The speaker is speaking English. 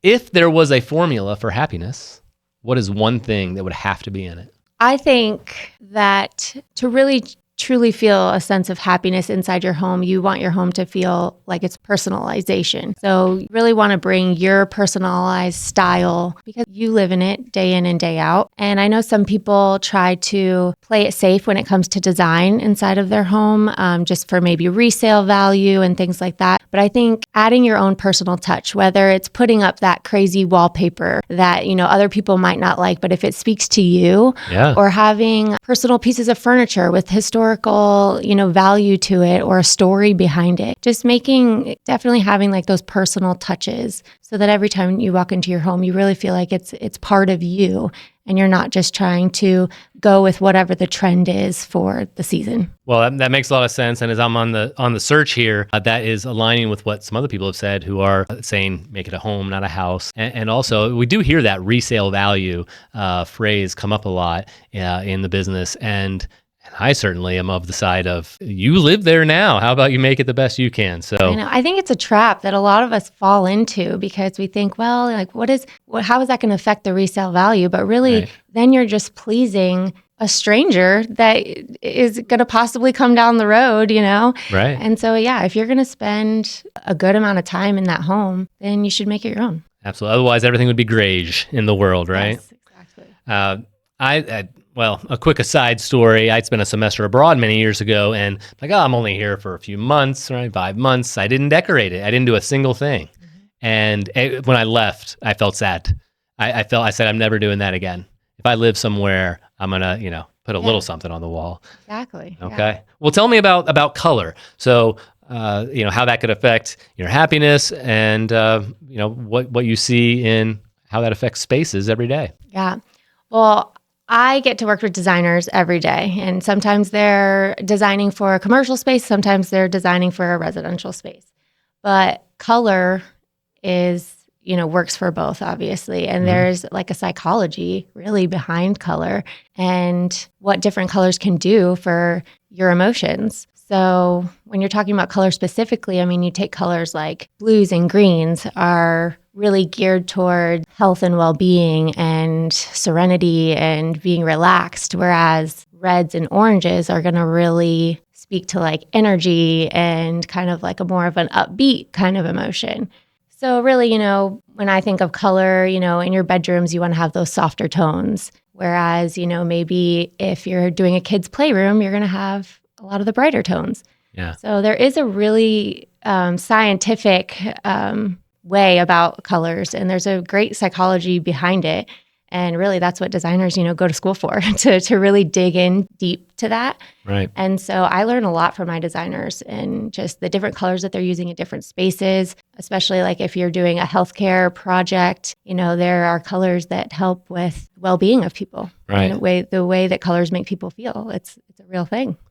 if there was a formula for happiness, what is one thing that would have to be in it? I think that to really truly feel a sense of happiness inside your home, you want your home to feel like it's personalization. So you really want to bring your personalized style because you live in it day in and day out. And I know some people try to play it safe when it comes to design inside of their home, just for maybe resale value and things like that. But I think adding your own personal touch, whether it's putting up that crazy wallpaper that, other people might not like, but if it speaks to you, or having personal pieces of furniture with historical, value to it or a story behind it. Just definitely having like those personal touches so that every time you walk into your home, you really feel like it's part of you and you're not just trying to go with whatever the trend is for the season. Well, that makes a lot of sense. And as I'm on the search here, that is aligning with what some other people have said who are saying, make it a home, not a house. And also, we do hear that resale value phrase come up a lot in the business. And I certainly am of the side of, you live there now. How about you make it the best you can? So I think it's a trap that a lot of us fall into because we think, well, like how is that going to affect the resale value? But really, then you're just pleasing a stranger that is going to possibly come down the road, Right. And so, if you're going to spend a good amount of time in that home, then you should make it your own. Absolutely. Otherwise, everything would be grayish in the world, right? Yes, exactly. Well, a quick aside story. I'd spent a semester abroad many years ago, and I'm only here for a few months, right? 5 months. I didn't decorate it. I didn't do a single thing. And when I left, I felt sad. I said, I'm never doing that again. If I live somewhere, I'm gonna, put a little something on the wall. Exactly. Okay. Yeah. Well, tell me about color. So, how that could affect your happiness, and what you see in how that affects spaces every day. Yeah. Well, I get to work with designers every day, and sometimes they're designing for a commercial space, sometimes they're designing for a residential space. But color works for both, obviously. And there's like a psychology really behind color and what different colors can do for your emotions. So when you're talking about color specifically, you take colors like blues and greens are really geared toward health and well-being and serenity and being relaxed, whereas reds and oranges are going to really speak to like energy and kind of like a more of an upbeat kind of emotion. So really, when I think of color, in your bedrooms, you want to have those softer tones. Whereas, maybe if you're doing a kid's playroom, you're going to have a lot of the brighter tones. Yeah. So there is a really scientific way about colors, and there's a great psychology behind it. And really, that's what designers, go to school for, to really dig in deep to that. Right. And so I learn a lot from my designers and just the different colors that they're using in different spaces, especially like if you're doing a healthcare project, there are colors that help with well-being of people. Right. And the way that colors make people feel, it's a real thing.